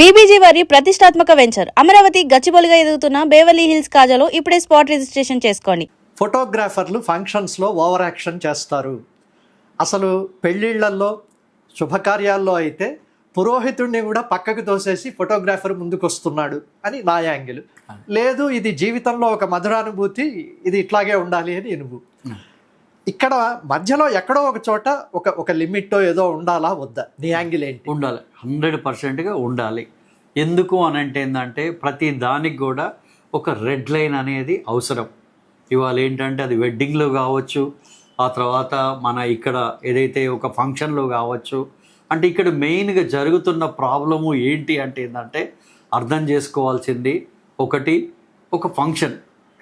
BBG వారి ప్రతిష్టాత్మక venture Amaravati గచ్చిబౌలిగా ఎదుగుతున్న బేవర్లీ హిల్స్ కాజాలో ఇప్పుడే స్పాట్ రిజిస్ట్రేషన్ చేసుకోండి. ఫోటోగ్రాఫర్లు ఫంక్షన్స్లో ఓవర్ యాక్షన్ చేస్తారు. అసలు పెళ్ళిళ్ళల్లో శుభకార్యాల్లో అయితే పురోహితుడిని కూడా పక్కకు తోసేసి ఫోటోగ్రాఫర్ ముందుకు వస్తున్నాడు అని నా యాంగిల్. లేదు, ఇది జీవితంలో ఒక మధురానుభూతి, ఇది ఇట్లాగే ఉండాలి అని నువ్వు. ఇక్కడ మధ్యలో ఎక్కడో ఒక చోట ఒక లిమిట్ ఏదో ఉండాలా వద్దా? నీ యాంగిల్ ఏంటి? ఉండాలి, 100%గా ఉండాలి. ఎందుకు అని అంటే ఏంటంటే ప్రతి దానికి కూడా ఒక రెడ్ లైన్ అనేది అవసరం. ఇవాళ ఏంటంటే అది వెడ్డింగ్లో కావచ్చు, ఆ తర్వాత మన ఇక్కడ ఏదైతే ఒక ఫంక్షన్లో కావచ్చు. అంటే ఇక్కడ మెయిన్గా జరుగుతున్న ప్రాబ్లము ఏంటి అంటే ఏంటంటే అర్థం చేసుకోవాల్సింది ఒకటి, ఒక ఫంక్షన్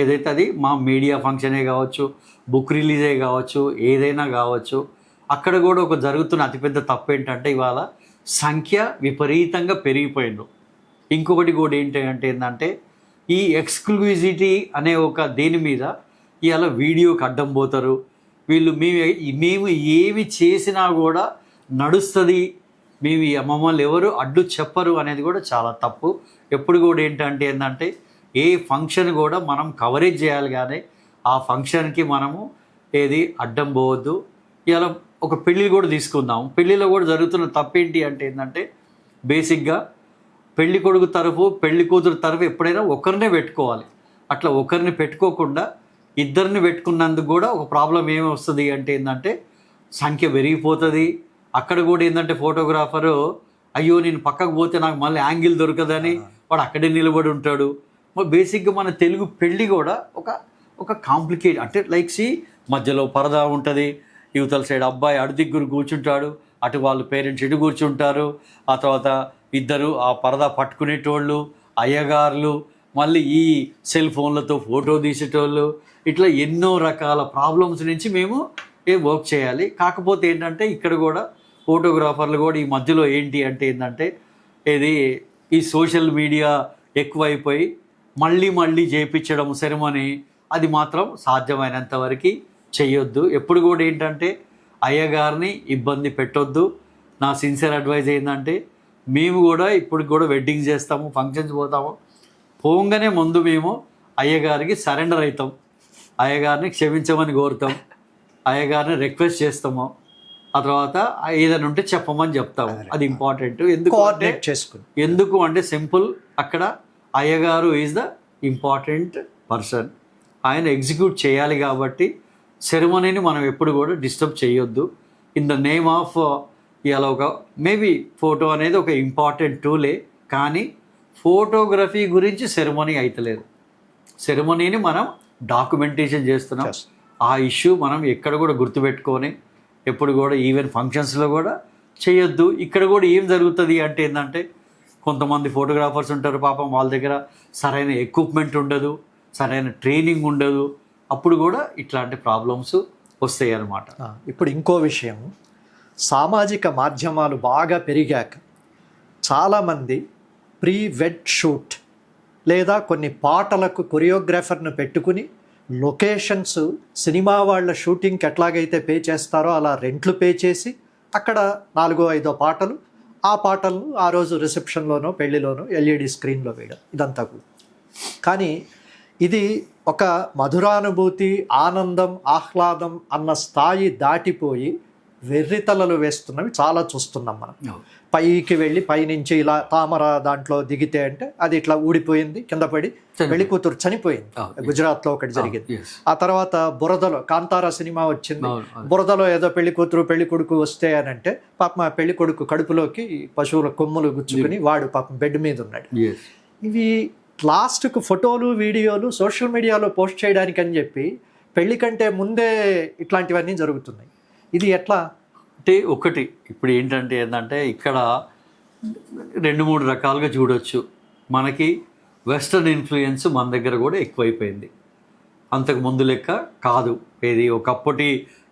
ఏదైతే అది మా మీడియా ఫంక్షనే కావచ్చు, బుక్ రిలీజే కావచ్చు, ఏదైనా కావచ్చు. అక్కడ కూడా ఒక జరుగుతున్న అతిపెద్ద తప్పు ఏంటంటే ఇవాళ సంఖ్య విపరీతంగా పెరిగిపోయింది. ఇంకొకటి కూడా ఏంటంటే ఈ ఎక్స్క్లూజివిటీ అనే ఒక దేని మీద ఇవాళ వీడియోకి అడ్డం పోతారు వీళ్ళు. మేము ఏమి చేసినా కూడా నడుస్తుంది, మమ్మల్ని ఎవరు అడ్డు చెప్పరు అనేది కూడా చాలా తప్పు. ఎప్పుడు కూడా ఏంటంటే ఏ ఫంక్షన్ కూడా మనం కవరేజ్ చేయాలి, కానీ ఆ ఫంక్షన్కి మనము ఏది అడ్డం పోవద్దు. ఇలా ఒక పెళ్ళి కూడా తీసుకుందాం. పెళ్ళిలో కూడా జరుగుతున్న తప్పేంటి అంటే ఏంటంటే బేసిక్గా పెళ్లి కొడుకు తరఫు పెళ్లి కూతురు తరఫు ఎప్పుడైనా ఒకరినే పెట్టుకోవాలి. అట్లా ఒకరిని పెట్టుకోకుండా ఇద్దరిని పెట్టుకున్నందుకు కూడా ఒక ప్రాబ్లం ఏమి వస్తుంది అంటే ఏంటంటే సంఖ్య పెరిగిపోతుంది. అక్కడ కూడా ఏంటంటే ఫోటోగ్రాఫరు అయ్యో నేను పక్కకు పోతే నాకు మళ్ళీ యాంగిల్ దొరకదని వాడు అక్కడే నిలబడి ఉంటాడు. బేసిక్గా మన తెలుగు పెళ్ళి కూడా ఒక కాంప్లికేట్ అంటే మధ్యలో పరదా ఉంటుంది, యువతల సైడ్ అబ్బాయి అడుదిగ్గురు కూర్చుంటాడు, అటు వాళ్ళు పేరెంట్స్ ఇటు కూర్చుంటారు, ఆ తర్వాత ఇద్దరు ఆ పరదా పట్టుకునేటోళ్ళు అయ్యగారులు, మళ్ళీ ఈ సెల్ ఫోన్లతో ఫోటో తీసేటోళ్ళు, ఇట్లా ఎన్నో రకాల ప్రాబ్లమ్స్ నుంచి మేము వర్క్ చేయాలి. కాకపోతే ఏంటంటే ఇక్కడ కూడా ఫోటోగ్రాఫర్లు కూడా ఈ మధ్యలో ఏంటంటే ఈ సోషల్ మీడియా ఎక్కువైపోయి మళ్ళీ చేయించడం సెరమనీ అది మాత్రం సాధ్యమైనంత వరకు చేయొద్దు. ఎప్పుడు కూడా ఏంటంటే అయ్యగారిని ఇబ్బంది పెట్టొద్దు. నా సిన్సియర్ అడ్వైజ్ ఏంటంటే మేము కూడా ఇప్పుడు కూడా వెడ్డింగ్స్ చేస్తాము, ఫంక్షన్స్ పోతాము, పోగానే ముందు మేము అయ్యగారికి సరెండర్ అవుతాం, అయ్యగారిని క్షమించమని కోరుతాం, అయ్యగారిని రిక్వెస్ట్ చేస్తాము, ఆ తర్వాత ఏదైనా ఉంటే చెప్పమని చెప్తాము. అది ఇంపార్టెంట్. ఎందుకు అంటే సింపుల్, అక్కడ అయ్యగారు ఈజ్ ద ఇంపార్టెంట్ పర్సన్, ఆయన ఎగ్జిక్యూట్ చేయాలి. కాబట్టి సెరమనీని మనం ఎప్పుడు కూడా డిస్టర్బ్ చేయొద్దు. ఇన్ ద నేమ్ ఆఫ్ ఇలా ఒక మేబీ ఫోటో అనేది ఒక ఇంపార్టెంట్ టూలే, కానీ ఫోటోగ్రఫీ గురించి సెరమనీ అయితలేదు. సెరమనీని మనం డాక్యుమెంటేషన్ చేస్తున్నాం. ఆ ఇష్యూ మనం ఎక్కడ కూడా గుర్తుపెట్టుకొని ఎప్పుడు కూడా ఈవెన్ ఫంక్షన్స్లో కూడా చేయొద్దు. ఇక్కడ కూడా ఏం జరుగుతుంది అంటే ఏంటంటే కొంతమంది ఫోటోగ్రాఫర్స్ ఉంటారు, పాపం వాళ్ళ దగ్గర సరైన ఎక్విప్మెంట్ ఉండదు, సరైన ట్రైనింగ్ ఉండదు. అప్పుడు కూడా ఇట్లాంటి ప్రాబ్లమ్స్ వస్తాయి అన్నమాట. ఇప్పుడు ఇంకో విషయం, సామాజిక మాధ్యమాలు బాగా పెరిగాక చాలామంది ప్రీ వెడ్ షూట్ లేదా కొన్ని పాటలకు కొరియోగ్రాఫర్ను పెట్టుకుని లొకేషన్స్ సినిమా వాళ్ళ షూటింగ్కి ఎట్లాగైతే పే చేస్తారో అలా రెంట్లు పే చేసి అక్కడ 4-5 పాటలు, ఆ పాటలను ఆ రోజు రిసెప్షన్లోనో పెళ్లిలోనో ఎల్ఈడి స్క్రీన్లో వేయడం, ఇదంతా కూడా. కానీ ఇది ఒక మధురానుభూతి, ఆనందం, ఆహ్లాదం అన్న స్థాయి దాటిపోయి వెర్రితలలు వేస్తున్నవి చాలా చూస్తున్నాం మనం. పైకి వెళ్ళి పైనుంచి ఇలా తామర దాంట్లో దిగితే అంటే అది ఇట్లా ఊడిపోయింది, కింద పడి పెళ్లి కూతురు చనిపోయింది. గుజరాత్లో ఒకటి జరిగింది. ఆ తర్వాత బురదలో కాంతారా సినిమా వచ్చింది, బురదలో ఏదో పెళ్లి కూతురు పెళ్లి కొడుకు వస్తే అని అంటే పాపం ఆ పెళ్లి కొడుకు కడుపులోకి పశువుల కొమ్ములు గుచ్చుకుని వాడు పాపం బెడ్ మీద ఉన్నాడు. ఇవి లాస్ట్కు ఫోటోలు వీడియోలు సోషల్ మీడియాలో పోస్ట్ చేయడానికి అని చెప్పి పెళ్లి కంటే ముందే ఇట్లాంటివన్నీ జరుగుతున్నాయి. ఇది ఎట్లా అంటే ఒకటి ఇప్పుడు ఏంటంటే ఇక్కడ 2-3 రకాలుగా చూడొచ్చు. మనకి వెస్టర్న్ ఇన్ఫ్లుయెన్స్ మన దగ్గర కూడా ఎక్కువైపోయింది. అంతకు ముందు లెక్క కాదు, ఏది ఒకప్పటి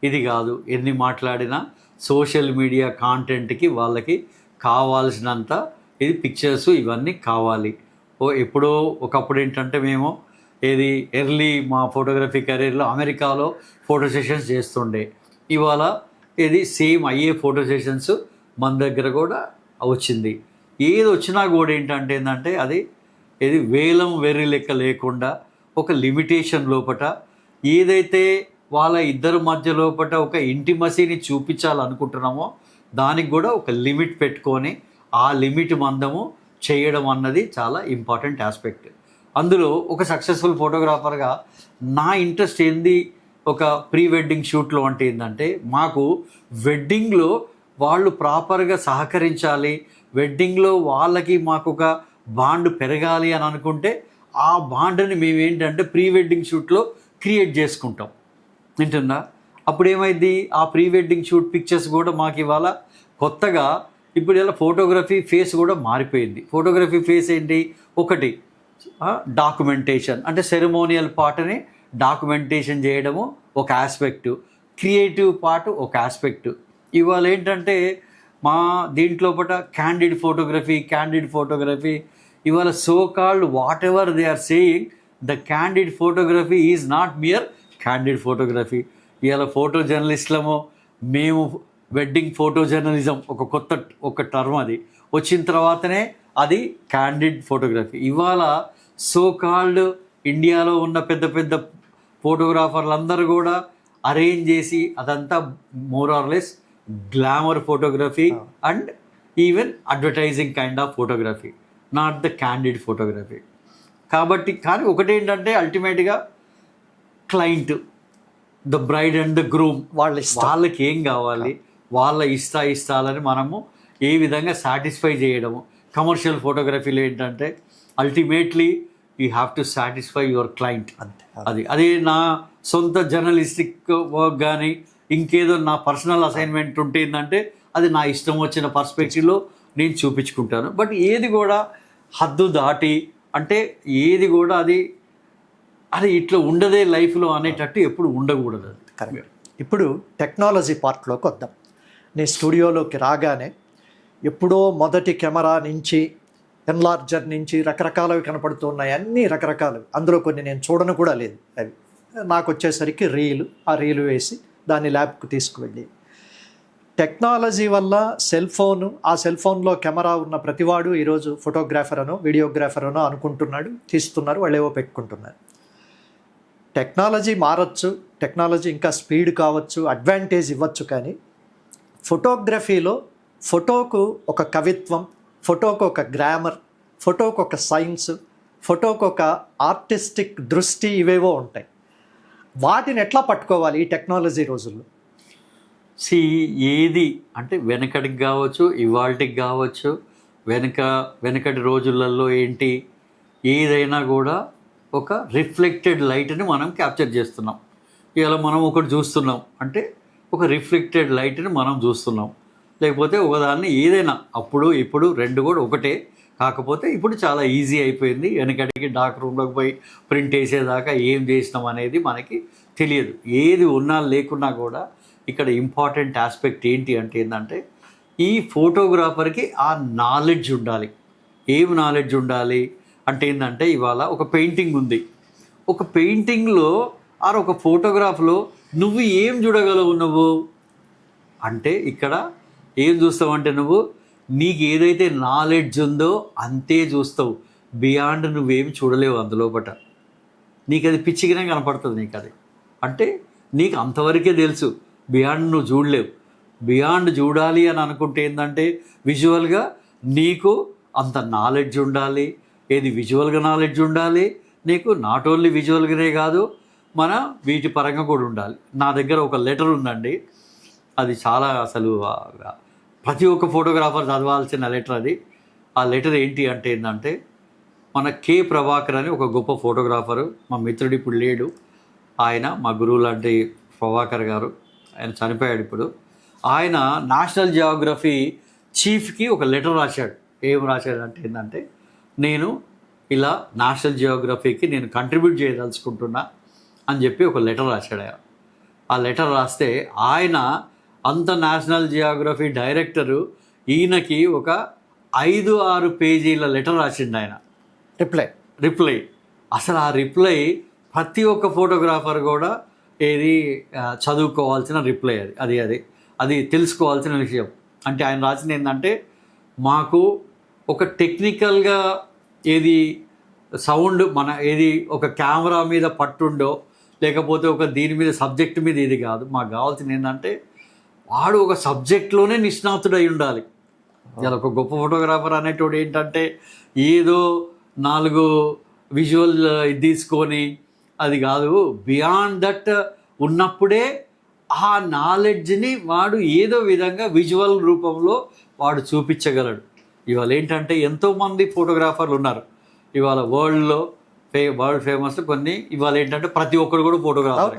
ఇది కాదు. ఎన్ని మాట్లాడినా సోషల్ మీడియా కాంటెంట్కి వాళ్ళకి కావాల్సినంత ఇది పిక్చర్స్ ఇవన్నీ కావాలి. ఎప్పుడో ఒకప్పుడు ఏంటంటే మేము ఎర్లీ మా ఫోటోగ్రఫీ కెరీర్లో అమెరికాలో ఫోటో సెషన్స్ చేస్తుండే. ఇవాళ సేమ్ అయ్యే ఫోటో సెషన్స్ మన దగ్గర కూడా వచ్చింది. ఏది వచ్చినా కూడా ఏంటంటే అది ఇది వేలం వెర్రి లెక్క లేకుండా ఒక లిమిటేషన్ లోపట ఏదైతే వాళ్ళ ఇద్దరి మధ్య లోపట ఒక ఇంటిమసీని చూపించాలనుకుంటున్నామో దానికి కూడా ఒక లిమిట్ పెట్టుకొని ఆ లిమిట్ మందము చేయడం అన్నది చాలా ఇంపార్టెంట్ ఆస్పెక్ట్. అందులో ఒక సక్సెస్ఫుల్ ఫోటోగ్రాఫర్గా నా ఇంట్రెస్ట్ ఏంది ఒక ప్రీ వెడ్డింగ్ షూట్లో అంటే ఏంటంటే మాకు వెడ్డింగ్లో వాళ్ళు ప్రాపర్గా సహకరించాలి, వెడ్డింగ్లో వాళ్ళకి మాకు ఒక బాండ్ పెరగాలి అని అనుకుంటే ఆ బాండ్ని మేము ఏంటంటే ప్రీ వెడ్డింగ్ షూట్లో క్రియేట్ చేసుకుంటాం. వింటుందా? అప్పుడు ఏమైంది, ఆ ప్రీ వెడ్డింగ్ షూట్ పిక్చర్స్ కూడా మాకు ఇవాళ కొత్తగా ఇప్పుడు ఇలా ఫోటోగ్రఫీ ఫేస్ కూడా మారిపోయింది. ఫోటోగ్రఫీ ఫేస్ ఏంటి, ఒకటి డాక్యుమెంటేషన్ అంటే సెరమోనియల్ పార్ట్ని డాక్యుమెంటేషన్ చేయడము ఒక ఆస్పెక్టు, క్రియేటివ్ పార్ట్ ఒక ఆస్పెక్టు. ఇవాళ ఏంటంటే మా దీంట్లోపట క్యాండిడ్ ఫోటోగ్రఫీ ఇవాళ so called whatever they are saying the candid photography is not mere candid photography. ఇవాళ ఫోటో జర్నలిస్టులము మేము వెడ్డింగ్ ఫోటో జర్నలిజం ఒక టర్మ్ అది వచ్చిన తర్వాతనే అది క్యాండిడ్ ఫోటోగ్రఫీ. ఇవాళ సో కాల్డ్ ఇండియాలో ఉన్న పెద్ద పెద్ద ఫోటోగ్రాఫర్లు అందరూ కూడా అరేంజ్ చేసి అదంతా more or less glamour photography and even advertising kind of photography, not the candid photography. కాబట్టి కానీ ఒకటేంటంటే అల్టిమేట్గా client, the bride and the groom వాళ్ళకి ఏం కావాలి, వాళ్ళ ఇష్టాలని మనము ఏ విధంగా సాటిస్ఫై చేయడము. కమర్షియల్ ఫోటోగ్రఫీలో ఏంటంటే ultimately you have to satisfy your client. అదే నా సొంత జర్నలిస్టిక్ వర్క్ కానీ ఇంకేదో నా పర్సనల్ అసైన్మెంట్ ఉంటే ఏంటంటే అది నా ఇష్టం వచ్చిన పర్స్పెక్టివ్లో నేను చూపించుకుంటాను. బట్ ఏది కూడా హద్దు దాటి అంటే ఏది కూడా అది ఇట్లా ఉండదే లైఫ్లో అనేటట్టు ఎప్పుడు ఉండకూడదు. అది కరెక్ట్. ఇప్పుడు టెక్నాలజీ పార్ట్లోకి వద్దాం. నీ స్టూడియోలోకి రాగానే ఎప్పుడో మొదటి కెమెరా నుంచి ఎన్లార్జర్ నుంచి రకరకాలవి కనపడుతున్నాయి, అన్నీ రకరకాలు. అందులో కొన్ని నేను చూడను కూడా లేదు. అవి నాకు వచ్చేసరికి ఆ రీలు వేసి దాన్ని ల్యాబ్కు తీసుకువెళ్ళి టెక్నాలజీ వల్ల ఆ సెల్ ఫోన్లో కెమెరా ఉన్న ప్రతివాడు ఈరోజు ఫోటోగ్రాఫర్ అనో వీడియోగ్రాఫర్ అనో అనుకుంటున్నాడు, తీస్తున్నారు, వాళ్ళు ఏవో పెట్టుకుంటున్నారు. టెక్నాలజీ మారచ్చు, టెక్నాలజీ ఇంకా స్పీడ్ కావచ్చు, అడ్వాంటేజ్ ఇవ్వచ్చు, కానీ ఫోటోగ్రఫీలో ఫోటోకు ఒక కవిత్వం, ఫోటోకు ఒక గ్రామర్, ఫోటోకు ఒక సైన్స్, ఫోటోకు ఒక ఆర్టిస్టిక్ దృష్టి ఇవేవో ఉంటాయి. వాటిని ఎట్లా పట్టుకోవాలి ఈ టెక్నాలజీ రోజుల్లో? ఏది అంటే వెనకటికి కావచ్చు, ఇవాళకి కావచ్చు, వెనకటి రోజులలో ఏంటి ఏదైనా కూడా ఒక రిఫ్లెక్టెడ్ లైట్ని మనం క్యాప్చర్ చేస్తున్నాం. ఇలా మనం ఒకటి చూస్తున్నాం అంటే ఒక రిఫ్లెక్టెడ్ లైట్ని మనం చూస్తున్నాం. లేకపోతే ఒకదాన్ని ఏదైనా అప్పుడు ఇప్పుడు రెండు కూడా ఒకటే. కాకపోతే ఇప్పుడు చాలా ఈజీ అయిపోయింది. వెనకటికి డార్క్ రూమ్లోకి పోయి ప్రింట్ వేసేదాకా ఏం చేసినాం అనేది మనకి తెలియదు. ఏది ఉన్నా లేకున్నా కూడా ఇక్కడ ఇంపార్టెంట్ ఆస్పెక్ట్ ఏంటంటే ఈ ఫోటోగ్రాఫర్కి ఆ నాలెడ్జ్ ఉండాలి. ఏం నాలెడ్జ్ ఉండాలి అంటే ఏంటంటే ఇవాళ ఒక పెయింటింగ్ ఉంది, ఒక పెయింటింగ్లో ఒక ఫోటోగ్రాఫ్లో నువ్వు ఏం చూడగలవు అంటే ఇక్కడ ఏం చూస్తావు అంటే నీకు ఏదైతే నాలెడ్జ్ ఉందో అంతే చూస్తావు. బియాండ్ నువ్వేం చూడలేవు. అందులోపట నీకు అది పిచ్చిగానే కనపడుతుంది. నీకు అది అంటే నీకు అంతవరకే తెలుసు, బియాండ్ నువ్వు చూడలేవు. బియాండ్ చూడాలి అని అనుకుంటే ఏంటంటే విజువల్గా నీకు అంత నాలెడ్జ్ ఉండాలి. ఏది విజువల్గా నాలెడ్జ్ ఉండాలి నీకు, నాట్ ఓన్లీ విజువల్గానే కాదు మన వీటి పరంగా కూడా ఉండాలి. నా దగ్గర ఒక లెటర్ ఉందండి, అది చాలా అసలు ప్రతి ఒక్క ఫోటోగ్రాఫర్ చదవాల్సిన లెటర్ అది. ఆ లెటర్ ఏంటంటే మన కే ప్రభాకర్ అని ఒక గొప్ప ఫోటోగ్రాఫరు, మా మిత్రుడు ఇప్పుడు లేడు, ఆయన మా గురువు లాంటి ప్రభాకర్ గారు, ఆయన చనిపోయాడు ఇప్పుడు. ఆయన నేషనల్ జియోగ్రఫీ చీఫ్కి ఒక లెటర్ రాశాడు. ఏం రాశాడంటే ఏంటంటే నేను ఇలా నేషనల్ జియోగ్రఫీకి నేను కంట్రిబ్యూట్ చేయదలుచుకుంటున్నా అని చెప్పి ఒక లెటర్ రాశాడు. ఆ లెటర్ రాస్తే ఆయన అంత నేషనల్ జియోగ్రఫీ డైరెక్టరు ఈయనకి ఒక 5-6 పేజీల లెటర్ రాసిండు ఆయన. రిప్లై అసలు ఆ రిప్లై ప్రతి ఒక్క ఫోటోగ్రాఫర్ కూడా చదువుకోవాల్సిన రిప్లై అది తెలుసుకోవాల్సిన విషయం. అంటే ఆయన రాసింది ఏంటంటే మాకు ఒక టెక్నికల్గా ఏది సౌండ్ మన ఏది ఒక కెమెరా మీద పట్టుండో లేకపోతే ఒక దీని మీద సబ్జెక్ట్ మీద ఇది కాదు. మాకు కావాల్సింది ఏంటంటే వాడు ఒక సబ్జెక్ట్లోనే నిష్ణాతుడై ఉండాలి. ఇలా ఒక గొప్ప ఫోటోగ్రాఫర్ అనేటోడు ఏంటంటే ఏదో 4 విజువల్ ఇది తీసుకొని అది కాదు, బియాండ్ దట్ ఉన్నప్పుడే ఆ నాలెడ్జ్ని వాడు ఏదో విధంగా విజువల్ రూపంలో వాడు చూపించగలడు. ఇవాళ ఏంటంటే ఎంతోమంది ఫోటోగ్రాఫర్లు ఉన్నారు ఇవాళ వరల్డ్ ఫేమస్ కొన్ని. ఇవాళ ఏంటంటే ప్రతి ఒక్కరు కూడా ఫోటోగ్రాఫర్,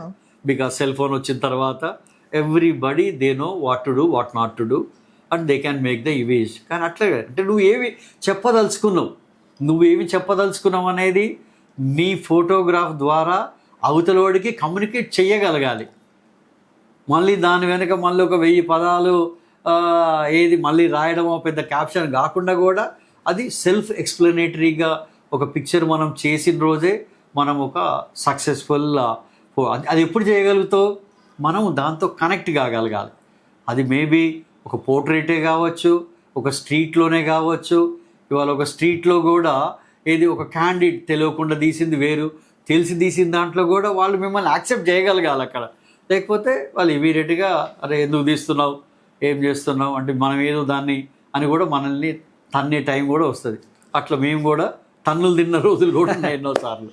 బికాస్ సెల్ ఫోన్ వచ్చిన తర్వాత everybody they know what to do what not to do and they can make the image. కానీ అట్లే అంటే నువ్వేమి చెప్పదలుచుకున్నావు అనేది నీ ఫోటోగ్రాఫ్ ద్వారా అవతలోడికి కమ్యూనికేట్ చేయగలగాలి. మళ్ళీ దాని వెనక మళ్ళీ ఒక 1000 పదాలు ఏది మళ్ళీ రాయడమో పెద్ద క్యాప్షన్ కాకుండా కూడా అది సెల్ఫ్ ఎక్స్ప్లెనేటరీగా ఒక పిక్చర్ మనం చేసిన రోజే మనం ఒక సక్సెస్ఫుల్ అది ఎప్పుడు చేయగలుగుతావు, మనం దాంతో కనెక్ట్ కాగలగాలి. అది మేబీ ఒక పోర్ట్రేటే కావచ్చు, ఒక స్ట్రీట్లోనే కావచ్చు. ఇవాళ ఒక స్ట్రీట్లో కూడా ఏది ఒక క్యాండిడ్ తెలియకుండా తీసింది వేరు, తెలిసి తీసిన దాంట్లో కూడా వాళ్ళు మిమ్మల్ని యాక్సెప్ట్ చేయగలగాలి అక్కడ. లేకపోతే వాళ్ళు ఇమీడియట్గా అరే ఎందుకు తీస్తున్నావు, ఏం చేస్తున్నావు అంటే మనం ఏదో దాన్ని అని కూడా మనల్ని తన్నే టైం కూడా వస్తుంది. అట్లా మేము కూడా తన్నులు తిన్న రోజులు కూడా ఉన్నాయి ఎన్నోసార్లు.